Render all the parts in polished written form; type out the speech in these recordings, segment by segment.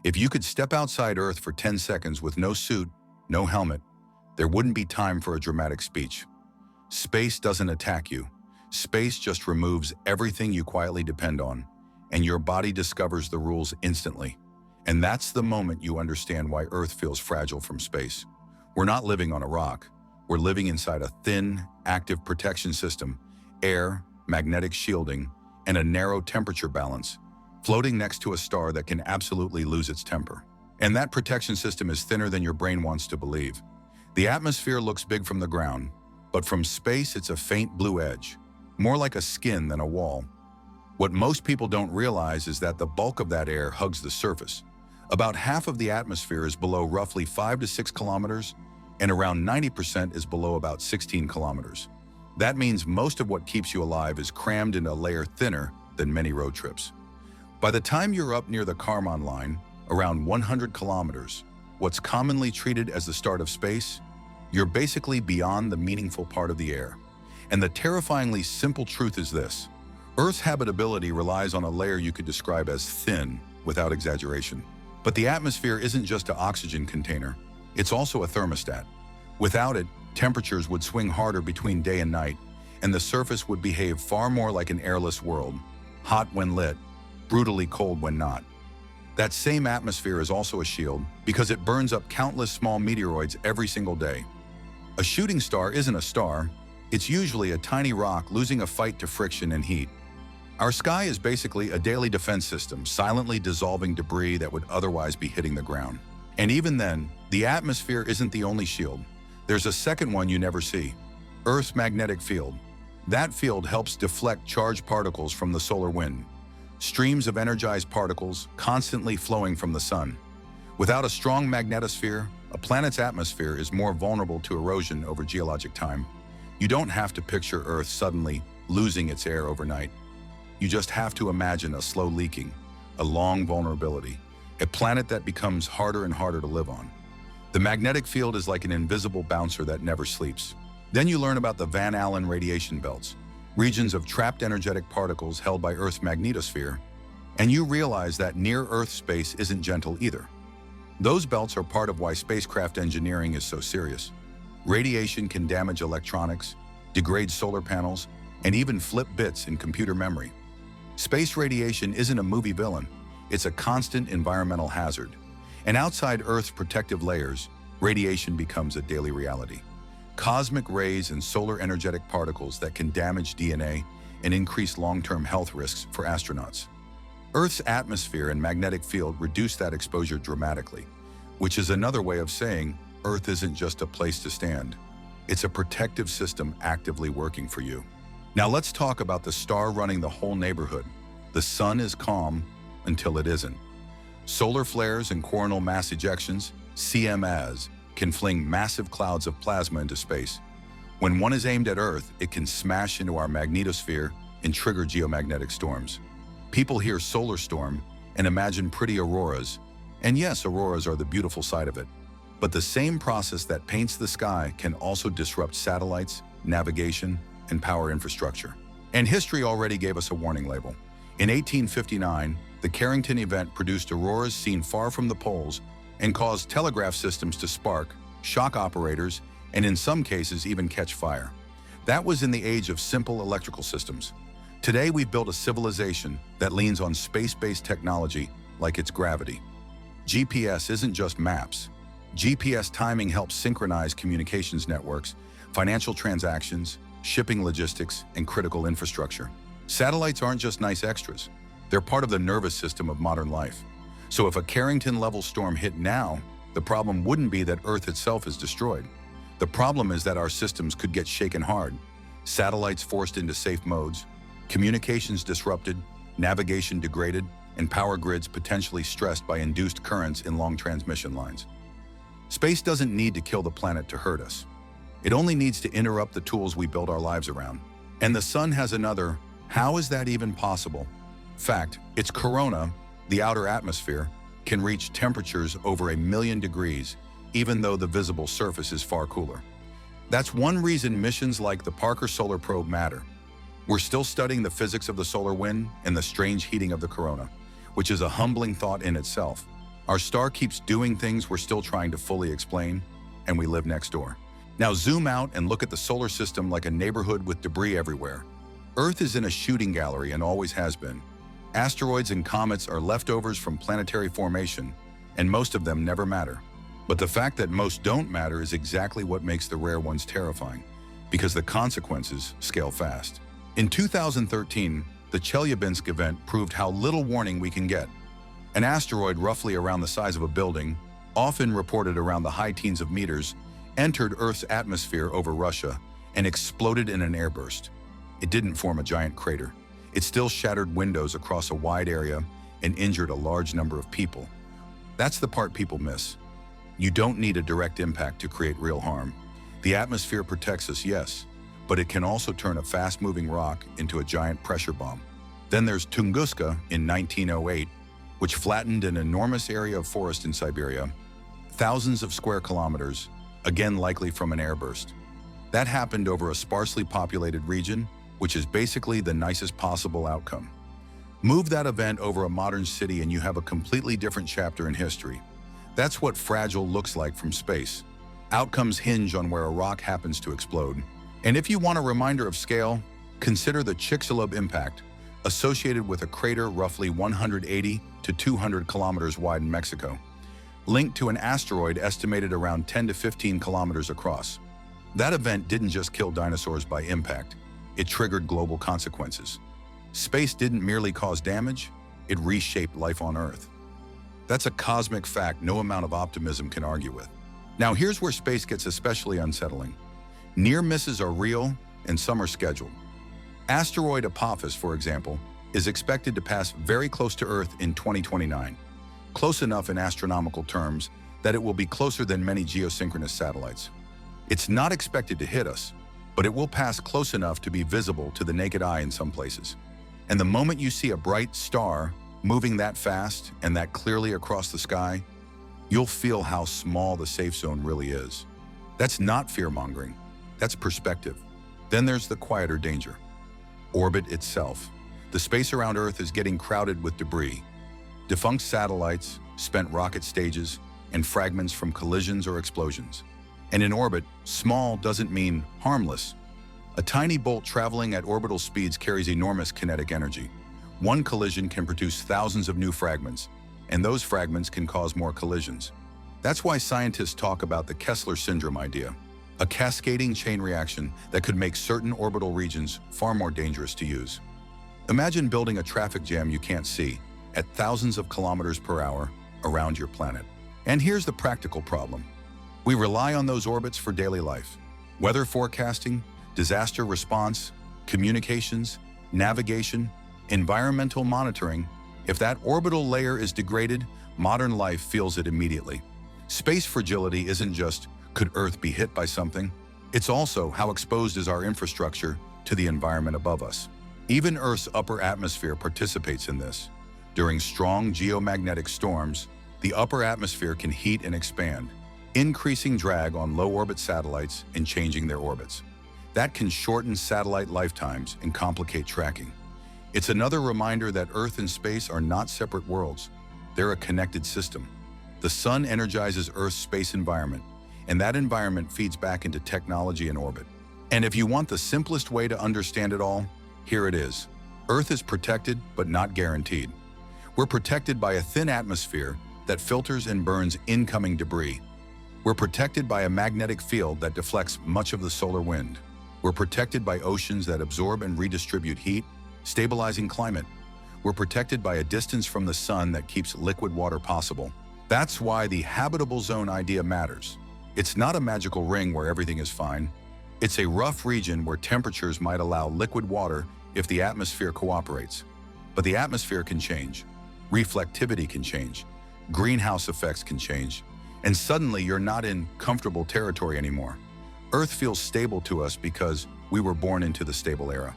If you could step outside Earth for 10 seconds with no suit, no helmet, there wouldn't be time for a dramatic speech. Space doesn't attack you. Space just removes everything you quietly depend on, and your body discovers the rules instantly. And that's the moment you understand why Earth feels fragile from space. We're not living on a rock. We're living inside a thin, active protection system, air, magnetic shielding, and a narrow temperature balance, floating next to a star that can absolutely lose its temper. And that protection system is thinner than your brain wants to believe. The atmosphere looks big from the ground, but from space it's a faint blue edge, more like a skin than a wall. What most people don't realize is that the bulk of that air hugs the surface. About half of the atmosphere is below roughly 5 to 6 kilometers, and around 90% is below about 16 kilometers. That means most of what keeps you alive is crammed in a layer thinner than many road trips. By the time you're up near the Kármán line, around 100 kilometers, what's commonly treated as the start of space, you're basically beyond the meaningful part of the air. And the terrifyingly simple truth is this: Earth's habitability relies on a layer you could describe as thin, without exaggeration. But the atmosphere isn't just an oxygen container, it's also a thermostat. Without it, temperatures would swing harder between day and night, and the surface would behave far more like an airless world, hot when lit, brutally cold when not. That same atmosphere is also a shield because it burns up countless small meteoroids every single day. A shooting star isn't a star, it's usually a tiny rock losing a fight to friction and heat. Our sky is basically a daily defense system, silently dissolving debris that would otherwise be hitting the ground. And even then, the atmosphere isn't the only shield. There's a second one you never see: Earth's magnetic field. That field helps deflect charged particles from the solar wind, streams of energized particles constantly flowing from the sun. Without a strong magnetosphere, a planet's atmosphere is more vulnerable to erosion over geologic time. You don't have to picture Earth suddenly losing its air overnight. You just have to imagine a slow leaking, a long vulnerability, a planet that becomes harder and harder to live on. The magnetic field is like an invisible bouncer that never sleeps. Then you learn about the Van Allen radiation belts, regions of trapped energetic particles held by Earth's magnetosphere, and you realize that near-Earth space isn't gentle either. Those belts are part of why spacecraft engineering is so serious. Radiation can damage electronics, degrade solar panels, and even flip bits in computer memory. Space radiation isn't a movie villain, it's a constant environmental hazard. And outside Earth's protective layers, radiation becomes a daily reality. Cosmic rays and solar energetic particles that can damage DNA and increase long-term health risks for astronauts. Earth's atmosphere and magnetic field reduce that exposure dramatically, which is another way of saying Earth isn't just a place to stand. It's a protective system actively working for you. Now let's talk about the star running the whole neighborhood. The sun is calm until it isn't. Solar flares and coronal mass ejections, CMAs, can fling massive clouds of plasma into space. When one is aimed at Earth, it can smash into our magnetosphere and trigger geomagnetic storms. People hear solar storm and imagine pretty auroras. And yes, auroras are the beautiful side of it. But the same process that paints the sky can also disrupt satellites, navigation, and power infrastructure. And history already gave us a warning label. In 1859, the Carrington Event produced auroras seen far from the poles and caused telegraph systems to spark, shock operators, and in some cases even catch fire. That was in the age of simple electrical systems. Today we've built a civilization that leans on space-based technology like it's gravity. GPS isn't just maps. GPS timing helps synchronize communications networks, financial transactions, shipping logistics, and critical infrastructure. Satellites aren't just nice extras. They're part of the nervous system of modern life. So if a Carrington-level storm hit now, the problem wouldn't be that Earth itself is destroyed. The problem is that our systems could get shaken hard, satellites forced into safe modes, communications disrupted, navigation degraded, and power grids potentially stressed by induced currents in long transmission lines. Space doesn't need to kill the planet to hurt us. It only needs to interrupt the tools we build our lives around. And the sun has another, how is that even possible? Fact, its corona, the outer atmosphere, can reach temperatures over 1 million degrees, even though the visible surface is far cooler. That's one reason missions like the Parker Solar Probe matter. We're still studying the physics of the solar wind and the strange heating of the corona, which is a humbling thought in itself. Our star keeps doing things we're still trying to fully explain, and we live next door. Now zoom out and look at the solar system like a neighborhood with debris everywhere. Earth is in a shooting gallery and always has been. Asteroids and comets are leftovers from planetary formation, and most of them never matter. But the fact that most don't matter is exactly what makes the rare ones terrifying, because the consequences scale fast. In 2013, the Chelyabinsk event proved how little warning we can get. An asteroid roughly around the size of a building, often reported around the high teens of meters, entered Earth's atmosphere over Russia and exploded in an airburst. It didn't form a giant crater. It still shattered windows across a wide area and injured a large number of people. That's the part people miss. You don't need a direct impact to create real harm. The atmosphere protects us, yes, but it can also turn a fast-moving rock into a giant pressure bomb. Then there's Tunguska in 1908, which flattened an enormous area of forest in Siberia, thousands of square kilometers, again likely from an airburst. That happened over a sparsely populated region, which is basically the nicest possible outcome. Move that event over a modern city and you have a completely different chapter in history. That's what fragile looks like from space. Outcomes hinge on where a rock happens to explode. And if you want a reminder of scale, consider the Chicxulub impact, associated with a crater roughly 180 to 200 kilometers wide in Mexico, linked to an asteroid estimated around 10 to 15 kilometers across. That event didn't just kill dinosaurs by impact, it triggered global consequences. Space didn't merely cause damage, it reshaped life on Earth. That's a cosmic fact no amount of optimism can argue with. Now here's where space gets especially unsettling. Near misses are real, and some are scheduled. Asteroid Apophis, for example, is expected to pass very close to Earth in 2029. Close enough in astronomical terms that it will be closer than many geosynchronous satellites. It's not expected to hit us, but it will pass close enough to be visible to the naked eye in some places. And the moment you see a bright star moving that fast and that clearly across the sky, you'll feel how small the safe zone really is. That's not fear-mongering, that's perspective. Then there's the quieter danger. Orbit itself. The space around Earth is getting crowded with debris. Defunct satellites, spent rocket stages, and fragments from collisions or explosions. And in orbit, small doesn't mean harmless. A tiny bolt traveling at orbital speeds carries enormous kinetic energy. One collision can produce thousands of new fragments, and those fragments can cause more collisions. That's why scientists talk about the Kessler syndrome idea, a cascading chain reaction that could make certain orbital regions far more dangerous to use. Imagine building a traffic jam you can't see at thousands of kilometers per hour around your planet. And here's the practical problem. We rely on those orbits for daily life. Weather forecasting, disaster response, communications, navigation, environmental monitoring. If that orbital layer is degraded, modern life feels it immediately. Space fragility isn't just, could Earth be hit by something? It's also, how exposed is our infrastructure to the environment above us? Even Earth's upper atmosphere participates in this. During strong geomagnetic storms, the upper atmosphere can heat and expand, increasing drag on low-orbit satellites and changing their orbits. That can shorten satellite lifetimes and complicate tracking. It's another reminder that Earth and space are not separate worlds. They're a connected system. The sun energizes Earth's space environment, and that environment feeds back into technology and orbit. And if you want the simplest way to understand it all, here it is. Earth is protected, but not guaranteed. We're protected by a thin atmosphere that filters and burns incoming debris. We're protected by a magnetic field that deflects much of the solar wind. We're protected by oceans that absorb and redistribute heat, stabilizing climate. We're protected by a distance from the sun that keeps liquid water possible. That's why the habitable zone idea matters. It's not a magical ring where everything is fine. It's a rough region where temperatures might allow liquid water if the atmosphere cooperates. But the atmosphere can change. Reflectivity can change. Greenhouse effects can change. And suddenly you're not in comfortable territory anymore. Earth feels stable to us because we were born into the stable era.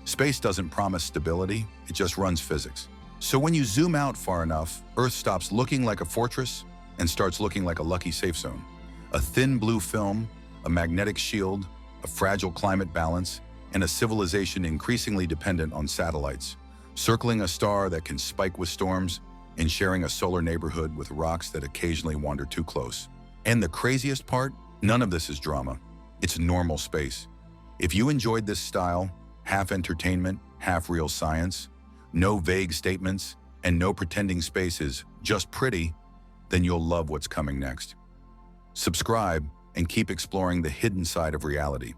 Space doesn't promise stability, it just runs physics. So when you zoom out far enough, Earth stops looking like a fortress and starts looking like a lucky safe zone. A thin blue film, a magnetic shield, a fragile climate balance, and a civilization increasingly dependent on satellites, circling a star that can spike with storms in sharing a solar neighborhood with rocks that occasionally wander too close. And the craziest part? None of this is drama. It's normal space. If you enjoyed this style, half entertainment, half real science, no vague statements, and no pretending space is just pretty, then you'll love what's coming next. Subscribe and keep exploring the hidden side of reality.